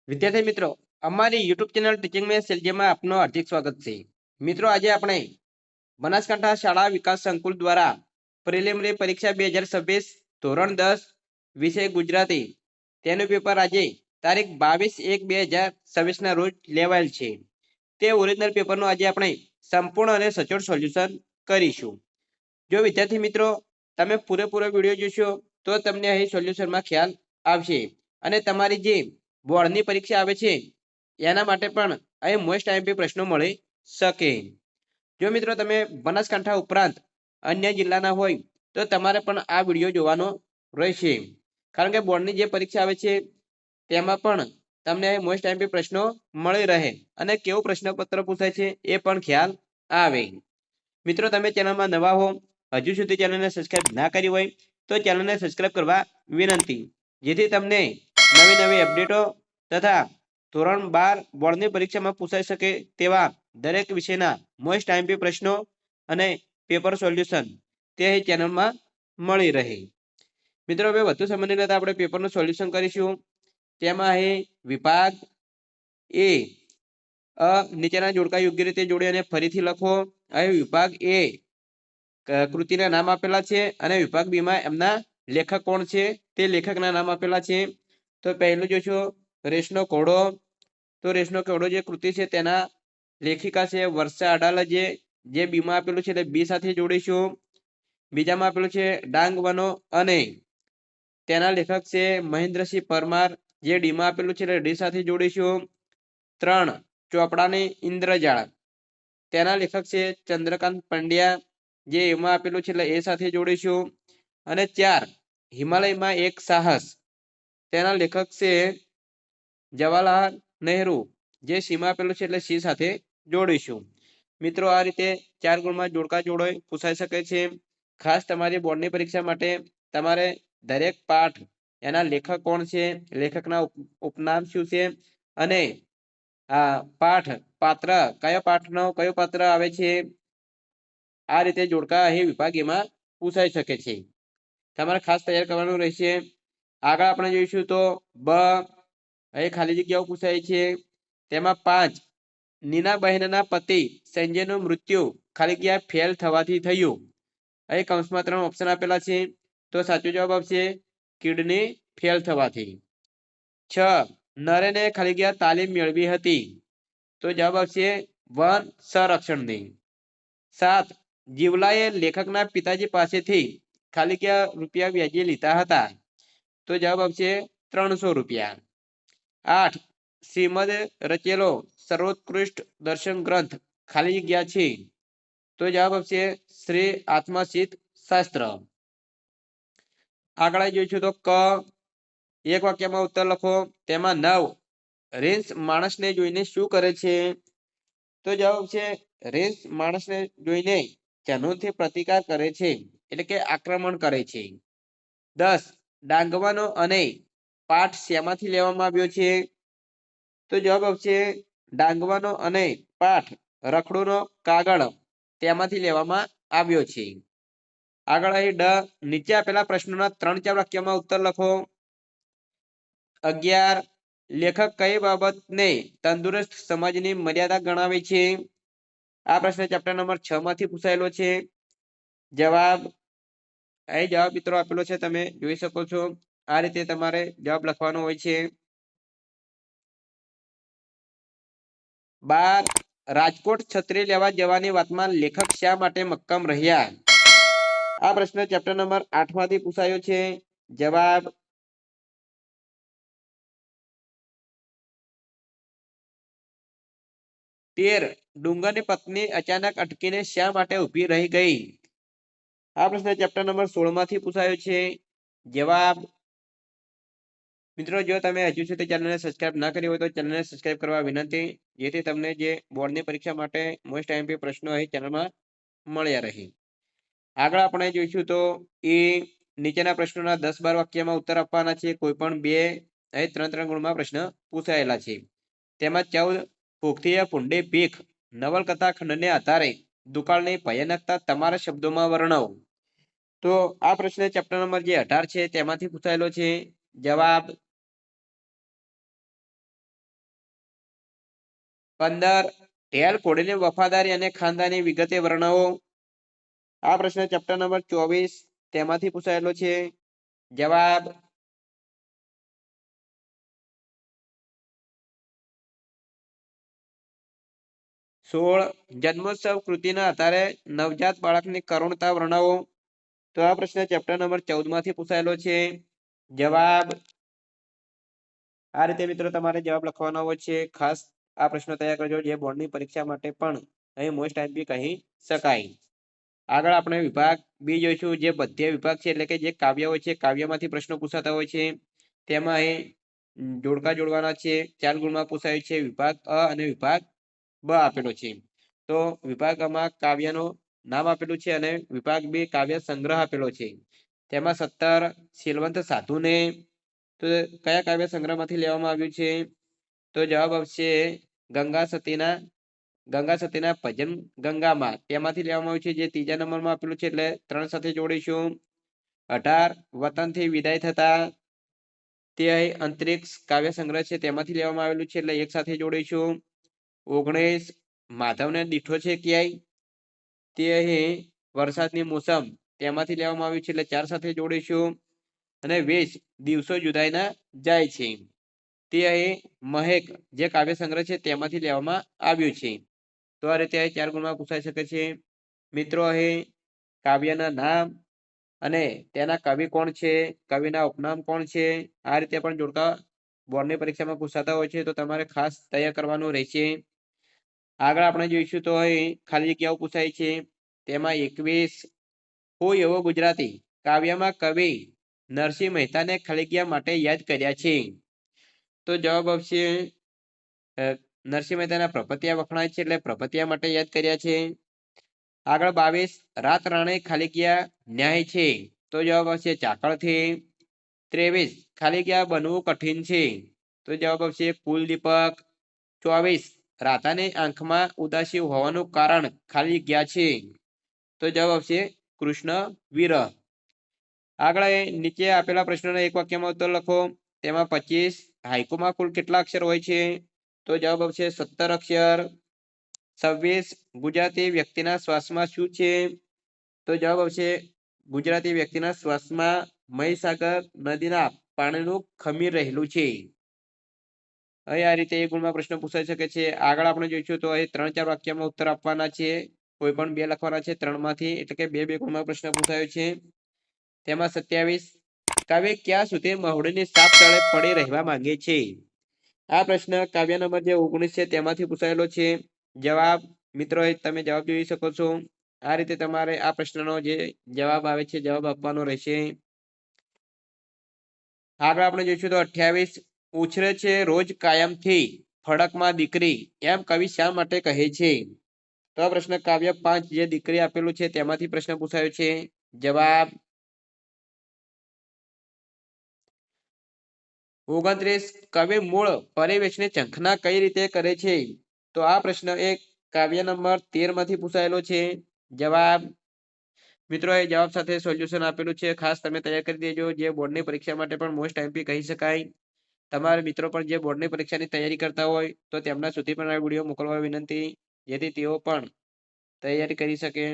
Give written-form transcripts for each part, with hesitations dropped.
વિદ્યાર્થી મિત્રો, અમારી યુટ્યુબ ચેનલ ટીચિંગ મેં સેલજીમાં આપનું હાર્દિક સ્વાગત છે. મિત્રો, આજે આપણે બનાસકાંઠા શાળા વિકાસ સંકુલ દ્વારા પ્રિલિમિનરી પરીક્ષા 2026 ધોરણ 10 વિષય ગુજરાતી તેનું પેપર આજે તારીખ 22/1/2026 ના રોજ લેવાયેલ છે. તે ઓરિજિનલ પેપરનું આજે આપણે સંપૂર્ણ અને સચોટ સોલ્યુશન કરીશું. જો વિદ્યાર્થી મિત્રો તમે પૂરેપૂરો વિડીયો જોશો તો તમને અહીં સોલ્યુશનમાં ખ્યાલ આવશે અને તમારી જે બોર્ડની પરીક્ષા આવે છે એના માટે પણ અહીં મોસ્ટ આઈએમપી પ્રશ્નો મળી શકે. જો મિત્રો તમે બનાસકાંઠા ઉપરાંત અન્ય જિલ્લાના હોય તો તમારે પણ આ વિડીયો જોવાનો રહેશે, કારણ કે બોર્ડની જે પરીક્ષા આવે છે તેમાં પણ તમને મોસ્ટ આઈએમપી પ્રશ્નો મળી રહે અને કેવું પ્રશ્નપત્ર પૂછાય છે એ પણ ખ્યાલ આવે. મિત્રો, તમે ચેનલમાં નવા હો, હજુ સુધી ચેનલને સબસ્ક્રાઇબ ના કરી હોય તો ચેનલને સબસ્ક્રાઇબ કરવા વિનંતી, જેથી તમને નવી નવી અપડેટો તથા ધોરણ 12 બોર્ડની પરીક્ષામાં પૂછાઈ શકે તેવા દરેક વિષયના મોસ્ટ આઈએમપી પ્રશ્નો અને પેપર સોલ્યુશન તે ચેનલમાં મળી રહે. મિત્રો, હવે વધુ સમયની લેતા આપણે પેપરનું સોલ્યુશન કરીશું. તેમાં અહીં વિભાગ એ નીચેના જોડકા યોગ્ય રીતે જોડી અને ફરીથી લખો. અહીં વિભાગ એ કૃતિના નામ આપેલા છે અને વિભાગ બી માં એમના લેખક કોણ છે તે લેખકના નામ આપેલા છે. તો પહેલું જોશો રેસનો ઘોડો. તો રેસનો ઘોડો જે કૃતિ છે તેના લેખિકા છે વર્ષા અડાલજ, જે બી માં આપેલું છે એટલે બી સાથે જોડીશું. બીજામાં આપેલું છે ડાંગ વનો અને તેના લેખક છે મહેન્દ્રસિંહ પરમાર, જે ડી માં આપેલું છે એટલે ડી સાથે જોડીશું. 3 ચોપડાની ઇન્દ્રજાળ, તેના લેખક છે ચંદ્રકાંત પંડ્યા, જે એમાં આપેલું છે એટલે એ સાથે જોડીશું. અને 4 હિમાલયમાં એક સાહસ, તેના લેખક છે જવાહરલાલ નહેરુ, જે સીમાં આપેલું છે એટલે સી સાથે જોડીશું. મિત્રો, આ રીતે 4 ગુણમાં જોડકા જોડો પૂછાઈ શકે છે. ખાસ તમારી બોર્ડની પરીક્ષા માટે તમારે દરેક પાઠ એના લેખક કોણ છે, લેખકના ઉપનામ શું છે અને આ પાઠ પાત્ર કયો પાઠનો કયો પાત્ર આવે છે, આ રીતે જોડકા અહીં વિભાગ એમાં પૂછાઈ શકે છે. તમારે ખાસ તૈયાર કરવાનું રહેશે. આગળ આપણે જોઈશું તો બ અહીં ખાલી જગ્યાઓ પૂછાય છે. તેમાં 5 નીનાબહેનના પતિ સંજયનું મૃત્યુ ખાલી જગ્યા ફેલ થવાથી થયું. અહીં કૌંસમાં 3 ઓપ્શન આપેલા છે, તો સાચો જવાબ આવશે કિડની ફેલ થવાથી. 6 નરેને ખાલી જગ્યા તાલીમ મેળવી હતી, તો જવાબ આવશે વન સંરક્ષણની. 7 જીવલાએ લેખકના પિતાજી પાસેથી ખાલી જગ્યા રૂપિયા વ્યાજે લીધા હતા, તો જવાબ આવશે 300 રૂપિયા. 8 શ્રીમદે રચેલો સર્વોત્કૃષ્ટ દર્શન ગ્રંથ ખાલી જગ્યા છે, તો જવાબ આવશે શ્રી આત્મસિદ્ધ શાસ્ત્ર. આગળ જોઈશું તો ક એક વાક્યમાં ઉત્તર લખો. તેમાં 9 રેન્સ માણસને જોઈને શું કરે છે, તો જવાબ છે રેન્સ માણસને જોઈને જનોથી પ્રતિકાર કરે છે, એટલે કે આક્રમણ કરે છે. 10 ડાંગવાનો અને પાઠ શેમાંથી લેવામાં આવ્યો છે, તો જવાબ આવશે ડાંગવાનો અને પાઠ રખડુનો કાગળ તેમાંથી લેવામાં આવ્યો છે. આગળ અહીં ડ નીચે આપેલા પ્રશ્નોના 3-4 વાક્યમાં ઉત્તર લખો. 11 લેખક કઈ બાબતને તંદુરસ્ત સમાજની મર્યાદા ગણાવે છે, આ પ્રશ્ન ચેપ્ટર નંબર 6 માંથી પૂછાયેલો છે. જવાબ અહીં જવાબ મિત્રો આપેલો છે, તમે જોઈ શકો છો. આ રીતે તમારે જવાબ લખવાનો હોય છે. 12 રાજકોટ છત્રી લેવા જવાની વાતમાં લેખક શા માટે મક્કમ રહ્યા, આ પ્રશ્ન ચેપ્ટર નંબર 8 માંથી પૂછાયો છે. જવાબ 13 ડુંગરની પત્ની અચાનક અટકીને શા માટે ઊભી રહી ગઈ, આ પ્રશ્ન ચેપ્ટર નંબર 16 માંથી પૂછાયો છે. જવાબ મિત્રો, જો તમે હજુ સુધી ચેનલને સબસ્ક્રાઇબ ના કરી હોય તો ચેનલને સબસ્ક્રાઇબ કરવા વિનંતી, જેથી તમને જે બોર્ડની પરીક્ષા માટે મોસ્ટ આઈએમપી પ્રશ્નો અહીં ચેનલમાં મળ્યા રહે. આગળ આપણે જોઈશું તો એ નીચેના પ્રશ્નોના 10-12 વાક્યમાં ઉત્તર આપવાના છે. કોઈ પણ 2 અહીં 3-3 ગુણમાં પ્રશ્ન પૂછાયેલા છે. તેમાં 14 ભૂખથી ભૂંડી ભીખ નવલકથા ખંડને આધારે દુકાળની ભયાનકતા તમારા શબ્દોમાં વર્ણવો, તો આ પ્રશ્ન ચેપ્ટર નંબર જે 18 છે તેમાંથી પૂછાયેલો છે. જવાબ 15 ઢેલ ઘોડીની વફાદારી અને ખાનદાની વિગતે વર્ણવો. આ પ્રશ્ન ચેપ્ટર નંબર 24 તેમાંથી પૂછાયેલો છે. જવાબ 16 જન્મોત્સવ કૃતિના આધારે નવજાત બાળકની કરુણતા વર્ણવો. તો આ પ્રશ્ન ચેપ્ટર નંબર 14 માંથી પૂછાયેલો છે. જવાબ આ રીતે મિત્રો તમારે જવાબ લખવાનો હોય છે. ખાસ આ પ્રશ્ન તૈયાર કરજો, જે બોર્ડની પરીક્ષા માટે પણ અહીં મોસ્ટ આઈએમપી કહી શકાય. આગળ આપણે વિભાગ બી જોઈશું, જે પદ્ય વિભાગ છે, એટલે કે જે કાવ્ય હોય છે, કાવ્યમાંથી પ્રશ્નો પૂછાતા હોય છે. તેમાં અહીં જોડકા જોડવાના છે. 4 ગુણમાં પૂછાય છે. વિભાગ અ અને વિભાગ બ આપેલો છે. તો વિભાગમાં કાવ્યનું નામ આપેલું છે અને વિભાગ બી કાવ્ય સંગ્રહ આપેલો છે. તેમાં 17 શીલવંત સાધુને, તો કયા કાવ્ય સંગ્રહમાંથી લેવામાં આવ્યું છે? તો જવાબ આવશે ગંગા સતીના ભજન ગંગામાં, તેમાંથી લેવામાં આવ્યું છે, જે 3જા નંબરમાં આપેલું છે, એટલે 3 સાથે જોડીશું. 18 વતનથી વિદાય થતા, તે અહીં અંતરિક્ષ કાવ્ય સંગ્રહ છે, તેમાંથી લેવામાં આવેલું છે, એટલે 1 સાથે જોડીશું. 19 માધવને દીઠો છે ક્યાંય, તે અહીં વરસાદની મોસમ, તેમાંથી લેવામાં આવ્યું છે, એટલે 4 સાથે જોડીશું. અને 20 દિવસો જુદાઈના જાય છે, તે અહીં મહેક જે કાવ્ય સંગ્રહ છે, તેમાંથી લેવામાં આવ્યું છે. તો આ રીતે 4 ગુણમાં પૂછાઈ શકે છે. મિત્રો અહીં કાવ્યના નામ અને તેના કવિ કોણ છે, કવિના ઉપનામ કોણ છે, આ રીતે પણ જોડકા બોર્ડની પરીક્ષામાં પૂછાતા હોય છે. તો તમારે ખાસ તૈયાર કરવાનું રહેશે. આગળ આપણે જોઈશું તો અહીં ખાલી જગ્યાઓ પૂછાય છે. તેમાં 21 કોઈ એવો ગુજરાતી કાવ્યમાં કવિ નરસિંહ મહેતાને ખાલી જગ્યા માટે યાદ કર્યા છે. તો જવાબ આવશે નરસિંહ મહેતાના પ્રપત્યા વખણાય છે, એટલે પ્રપત્યા માટે યાદ કર્યા છે. આગળ 22 રાત રાણે ખાલી જગ્યા ન્યાય છે, તો જવાબ આવશે ચાકળથી. 23 ખાલી જગ્યા બનવું કઠિન છે, તો જવાબ આવશે કુલદીપક. 24 રાધાની આંખમાં ઉદાસી હોવાનું કારણ ખાલી જગ્યા છે, તો જવાબ આવશે કૃષ્ણ વિરહ. આગળ નીચે આપેલા પ્રશ્નોના એક વાક્યમાં ઉત્તર લખો. તેમાં 25 હાઈકુમાં કુલ કેટલા અક્ષર હોય છે? તો જવાબ આવશે 17 અક્ષર. 26 ગુજરાતી વ્યક્તિના શ્વાસમાં શું છે? તો જવાબ આવશે ગુજરાતી વ્યક્તિના શ્વાસમાં મહીસાગર નદીના પાણીનું ખમીર રહેલું છે. અહીં આ રીતે 1 ગુણમાં પ્રશ્ન પૂછાઈ શકે છે. આગળ આપણે જોઈશું તો અહીં 3-4 વાક્યમાં ઉત્તર આપવાના છે. કોઈ પણ 2 લખવાના છે 3 માંથી, એટલે કે 2-2 ગુણમાં પ્રશ્ન પૂછાયો છે. તેમાં 27 કવિ ક્યાં સુધી મહુડીની સાપ તળે પડી રહેવા માંગે છે? આ પ્રશ્ન કાવ્ય નંબર જે 19 છે, તેમાંથી પૂછાયેલો છે. જવાબ મિત્રો તમે જવાબ જોઈ શકો છો. આ રીતે તમારે આ પ્રશ્નનો જે જવાબ આવે છે, જવાબ આપવાનો રહેશે. આગળ આપણે જોઈશું તો 28 ઉછરે છે રોજ કાયમથી ફડકમાં દીકરી, એમ કવિ શા માટે કહે છે? તો આ પ્રશ્ન કાવ્ય 5 જે દીકરી આપેલું છે, તેમાંથી પ્રશ્ન પૂછાયો છે. જવાબ 29 કવિ મૂળ પરિવેશની ઝંખના કઈ રીતે કરે છે? તો આ પ્રશ્ન એક કાવ્ય નંબર 13 માંથી પૂછાયેલો છે. જવાબ મિત્રો એ જવાબ સાથે સોલ્યુશન આપેલું છે, ખાસ તમે તૈયાર કરી દેજો, જે બોર્ડની પરીક્ષા માટે પણ મોસ્ટ આઈએમપી કહી શકાય. તમારા મિત્રો પણ જે બોર્ડની પરીક્ષાની તૈયારી કરતા હોય, તો તેમના સુધી પણ આ વિડીયો મોકલવા વિનંતી, જેથી તેઓ પણ તૈયારી કરી શકે.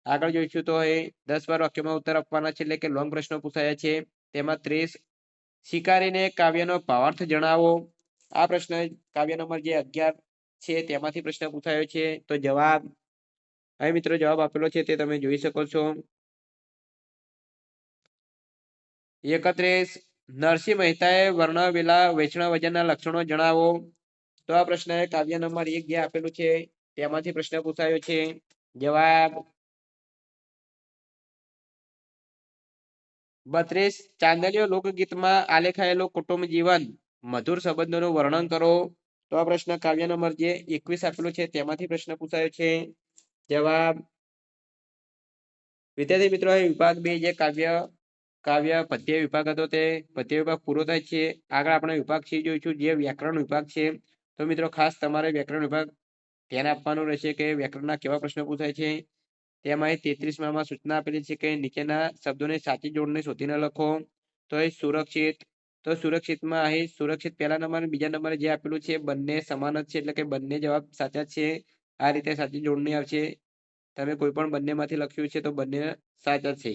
આગળ જોઈશું તો એ 10-12 વાક્યોમાં ઉત્તર આપવાના છે, એટલે કે લોંગ પ્રશ્નો પૂછાયા છે. તેમાં 30 શિકારીને કાવ્યનો ભાવાર્થ જણાવો. આ પ્રશ્ન કાવ્ય નંબર જે 11 છે, તેમાંથી પ્રશ્ન પૂછાયો છે. તો જવાબ અહીં મિત્રો જવાબ આપેલો છે, તે તમે જોઈ શકો છો. 31 નરસિંહ મહેતાએ વર્ણવેલા વૈષ્ણવજનના લક્ષણો જણાવો. તો આ પ્રશ્ન કાવ્ય નંબર 1 જે આપેલું છે, તેમાંથી પ્રશ્ન પૂછાયો છે. જવાબ 32 ચાંદલીઓ લોકગીતમાં આલેખાયેલું કુટુંબ જીવન મધુર સંબંધોનું વર્ણન કરો. તો આ પ્રશ્ન કાવ્ય નંબર જે 21 આપેલું છે, તેમાંથી પ્રશ્ન પૂછાયો છે. જવાબ વિદ્યાર્થી મિત્રો વિભાગ 2 જે કાવ્ય પદ્ય વિભાગ હતો, તે પદ્ય વિભાગ પૂરો થાય છે. આગળ આપણે વિભાગ C જોઈશું, જે વ્યાકરણ વિભાગ છે. તો મિત્રો ખાસ તમારે વ્યાકરણ વિભાગ ધ્યાન આપવાનું રહેશે કે વ્યાકરણના કેવા પ્રશ્નો પૂછાય છે. તેમાં 33 માં સૂચના આપેલી છે કે નીચેના શબ્દોની સાચી જોડણી શોધીને લખો. તો એ સુરક્ષિત, તો સુરક્ષિતમાં અહીં સુરક્ષિત પહેલા નંબર બીજા નંબરે જે આપેલું છે બંને સમાન જ છે એટલે કે બંને જવાબ સાચા છે. આ રીતે સાચી જોડણી આવશે. તમે કોઈ પણ બંનેમાંથી લખ્યું છે તો બંને સાચા છે.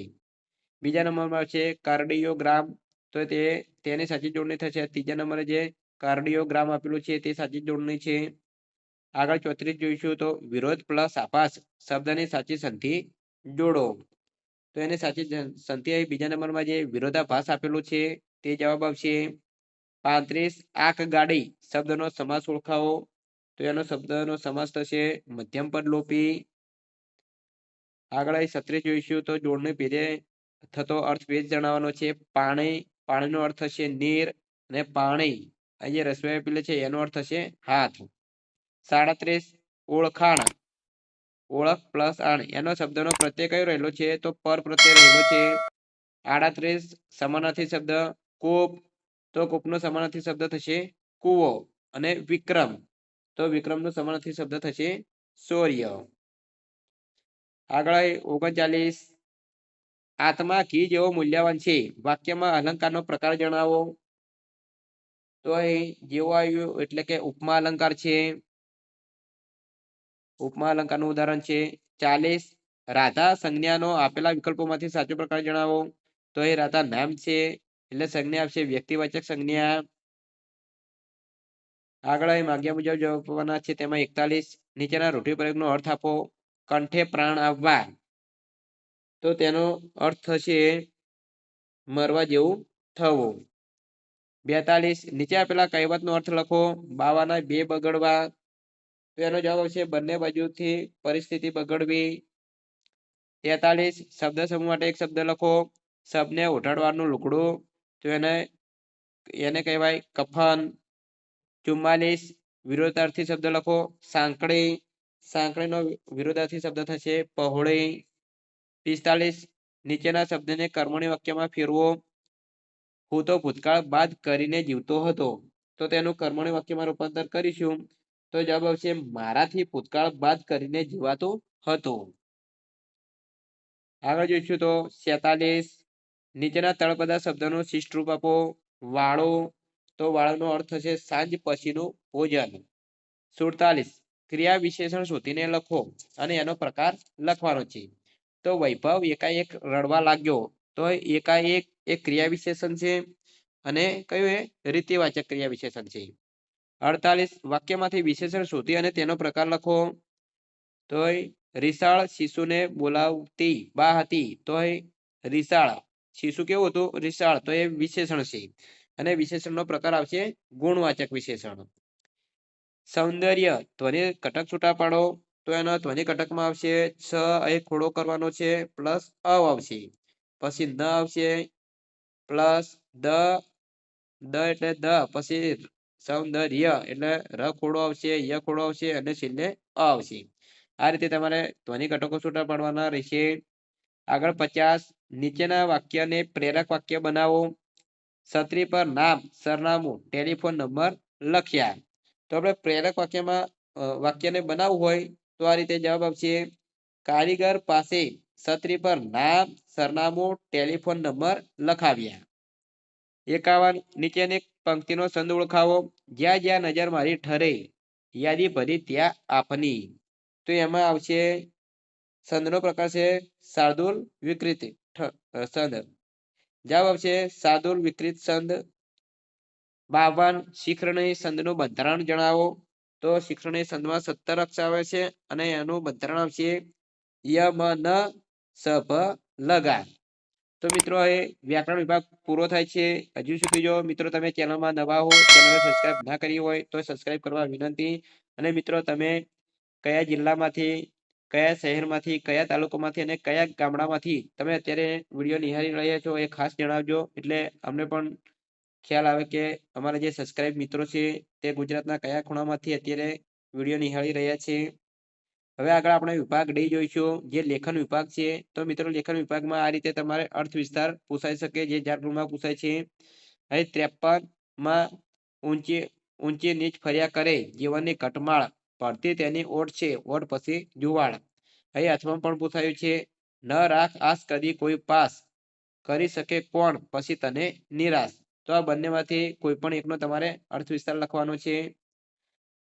બીજા નંબરમાં છે કાર્ડિયોગ્રામ, તો તેની સાચી જોડણી થશે. ત્રીજા નંબરે જે કાર્ડિયોગ્રામ આપેલું છે તે સાચી જોડણી છે. આગળ 34 જોઈશું તો વિરોધ પ્લસ આભાસ શબ્દની સાચી સંધિ જોડો. તો એની સાચી સંધિ અહીં બીજા નંબરમાં જે વિરોધાભાસ આપેલું છે તે જવાબ આવશે. 35 આંખ ગાડી શબ્દનો સમાસ ઓળખાવો, તો એનો શબ્દનો સમાસ થશે મધ્યમ પદ લોપી. આગળ 36 જોઈશું તો જોડણી ભેદે થતો અર્થ ભેદ જણાવવાનો છે. પાણી, પાણીનો અર્થ થશે નીર, અને પાણી અહીં જે રસોઈ આપેલી છે એનો અર્થ થશે હાથ. 37 ઓળખાણ, ઓળખ પ્લસ આણ એનો શબ્દનો પ્રત્યય કયો રહેલો છે તો પર પ્રત્યય રહેલો છે. 38 સમાનાર્થી શબ્દ કૂપ, તો કૂપનો સમાનાર્થી શબ્દ થશે કૂવો. અને વિક્રમ, તો વિક્રમનો સમાનાર્થી શબ્દ થશે શૌર્ય. આગળ 39 આત્મા ઘી જેવો મૂલ્યવાન છે વાક્યમાં અલંકારનો પ્રકાર જણાવો, તો અહીં જેવો આવ્યું એટલે કે ઉપમા અલંકાર છે. ઉપમા અલંકારનું ઉદાહરણ છે. 40 રાધા સંજ્ઞાનો આપેલા વિકલ્પોમાંથી સાચો પ્રકાર જણાવો, તો એ રાધા નામ છે એટલે સંજ્ઞા આવશે વ્યક્તિવાચક સંજ્ઞા. આગળ માગ્યા મુજબ જવાબ આપવાના છે. તેમાં 41 નીચેના રૂઢિપ્રયોગનો અર્થ આપો. કંઠે પ્રાણ આવવા, તો તેનો અર્થ થશે મરવા જેવું થવું. 42 નીચે આપેલા કહેવતનો અર્થ લખો. બાવાના બે બગડવા, તો એનો જવાબ આવશે બંને બાજુથી પરિસ્થિતિ બગડવી. 43 શબ્દ સમૂહ માટે એક શબ્દ લખો. શબને ઓઢાડવાનું લુગડું, તો એને કહેવાય કફન. 44 વિરોધાર્થી શબ્દ લખો. સાંકળી, સાંકળીનો વિરોધાર્થી શબ્દ થશે પહોળી. 45 નીચેના શબ્દને કર્મણી વાક્યમાં ફેરવો. હું તો ભૂતકાળ બાદ કરીને જીવતો હતો, તો તેનું કર્મણી વાક્યમાં રૂપાંતર કરીશું તો જવાબ આવશે મારાથી ભૂતકાળ બાદ કરીને જીવાતું હતું. આગળ જોઈશું તો 47 નીચેના તળપદા શબ્દનો શિષ્ટ રૂપ આપો. વાળો, તો વાળોનો અર્થ થશે સાંજ પછીનું ભોજન. 47 ક્રિયા વિશેષણ શોધીને લખો અને એનો પ્રકાર લખવાનો છે. તો વૈભવ એકાએક રડવા લાગ્યો, તો એકાએક એક ક્રિયા વિશેષણ છે અને કયું એ રીતિવાચક ક્રિયા વિશેષણ છે. 48 વાક્યમાંથી વિશેષણ શોધી અને તેનો પ્રકાર લખો, તો રીસાળ શિશુને બોલાવતી બા હતી, તો રીસાળ શિશુ કેવું હતું રીસાળ, તો એ વિશેષણ છે અને વિશેષણનો પ્રકાર આવશે ગુણવાચક વિશેષણ. સૌંદર્ય ધ્વનિ ઘટક છૂટા પાડો, તો એનો ધ્વનિ ઘટકમાં આવશે છ અહીં ખોડો કરવાનો છે પ્લસ અવ આવશે. પછી ન આવશે પ્લસ દ એટલે દ, પછી સૌંદર્ય એટલે ર ખોડો આવશે, ય ખોડો આવશે અને છેલ્લે અ આવશે. આ રીતે તમારે ધ્વનિ ઘટકો છૂટા પાડવાના રહેશે. આગળ 50 નીચેના વાક્યને પ્રેરક વાક્ય બનાવો. છત્રી પર નામ, સરનામું, ટેલિફોન નંબર લખ્યા. તો આપણે પ્રેરક વાક્યને બનાવવું હોય તો આ રીતે જવાબ આવશે. કારીગર પાસે છત્રી પર નામ, સરનામું, ટેલિફોન નંબર લખાવ્યા. 51 નીચેની પંક્તિનો છંદ ઓળખાવો. જ્યાં જ્યાં નજર મારી ઠરે યાદી ભરી ત્યાં આપની, તો એમાં આવશે છંદનો પ્રકાર છે શાર્દુલ વિકૃત છંદ. જવાબ આવશે શાર્દુલ વિકૃત છંદ. 52 શિખરણી છંદનું બંધારણ જણાવો, તો શિખરણી છંદમાં 17 અક્ષર આવે છે અને એનું બંધારણ આવશે ય મ ન સ ભ લગા. તો મિત્રો એ વ્યાકરણ વિભાગ પૂરો થાય છે. હજુ સુધી જો મિત્રો તમે ચેનલમાં નવા હો, ચેનલને સબસ્ક્રાઇબ ના કરી હોય તો સબસ્ક્રાઇબ કરવા વિનંતી. અને મિત્રો તમે કયા જિલ્લામાંથી, કયા શહેરમાંથી, કયા તાલુકામાંથી અને કયા ગામડામાંથી તમે અત્યારે વિડીયો નિહાળી રહ્યા છો એ ખાસ જણાવજો, એટલે અમને પણ ખ્યાલ આવે કે અમારા જે સબસ્ક્રાઇબ મિત્રો છે તે ગુજરાતના કયા ખૂણામાંથી અત્યારે વિડીયો નિહાળી રહ્યા છે. હવે આગળ આપણે વિભાગ ડી જોઈશું જે લેખન વિભાગ છે. તો મિત્રો લેખન વિભાગમાં આ રીતે તમારે અર્થ વિસ્તાર પૂછાઈ શકે જે જાટમાં પૂછાય છે. અહીં 53 ઊંચી નીચ ફર્યા કરે જીવનની ઘટમાળ ભરતી તેની ઓટ છે ઓટ પછી જુવાળ. અહીં અથમાં પણ પૂછાયું છે ન રાખ આસ કદી કોઈ પાસ કરી શકે કોણ પછી તને નિરાશ, તો આ બંનેમાંથી કોઈ પણ એકનો તમારે અર્થ વિસ્તાર લખવાનો છે.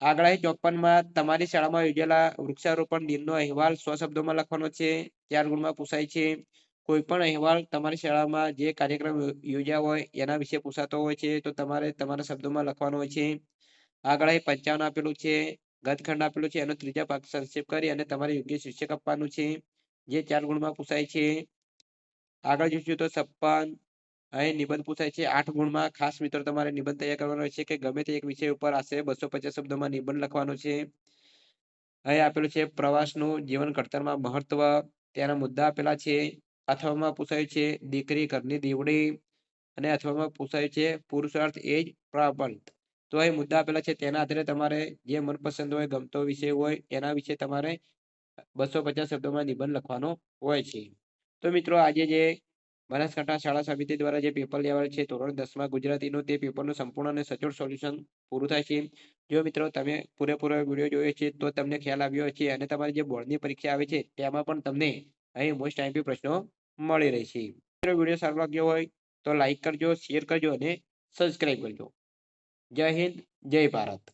આગળ 54માં તમારી શાળામાં યોજેલા વૃક્ષારોપણ દિનનો અહેવાલ 100 શબ્દોમાં લખવાનો છે. 4 ગુણમાં પૂછાય છે. કોઈ પણ અહેવાલ તમારી શાળામાં જે કાર્યક્રમ યોજ્યા હોય એના વિશે પૂછાતો હોય છે તો તમારે તમારા શબ્દોમાં લખવાનો હોય છે. આગળ 55 આપેલું છે. ગતખંડ આપેલું છે એનો ત્રીજા ભાગ સંક્ષેપ કરી અને તમારે યોગ્ય શીર્ષક આપવાનું છે, જે 4 ગુણમાં પૂછાય છે. આગળ જોઈશું તો 56 અહીં નિબંધ પૂછાય છે 8 ગુણમાં. ખાસ મિત્રો તમારે નિબંધ તૈયાર કરવાનો છે કે ગમે તે એક વિષય ઉપર આશરે 250 શબ્દોમાં નિબંધ લખવાનો છે. અહીં આપેલું છે પ્રવાસનું જીવન ઘડતરમાં મહત્વ, તેના મુદ્દા આપેલા છે. અથવામાં પૂછાયું છે દીકરી ઘરની દીવડી અને અથવામાં પૂછાયું છે પુરુષાર્થ એ જ પ્રાબલ્ય. તો અહીં મુદ્દા આપેલા છે તેના આધારે તમારે જે મનપસંદ હોય, ગમતો વિષય હોય એના વિશે તમારે 250 શબ્દોમાં નિબંધ લખવાનો હોય છે. તો મિત્રો આજે જે બનાસકાંઠા શાળા સમિતિ દ્વારા જે પેપર લેવાયેલ છે ધોરણ 10માં ગુજરાતીનું, તે પેપરનું સંપૂર્ણ અને સચોટ સોલ્યુશન પૂરું થાય છે. જો મિત્રો તમે પૂરેપૂરો વિડીયો જોયો છે તો તમને ખ્યાલ આવ્યો છે અને તમારી જે બોર્ડની પરીક્ષા આવે છે તેમાં પણ તમને અહીં મોસ્ટ આઈએમપી પ્રશ્નો મળી રહે છે. મિત્રો વિડીયો સારો લાગ્યો હોય તો લાઈક કરજો, શેર કરજો અને સબસ્ક્રાઈબ કરજો. જય હિન્દ, જય ભારત.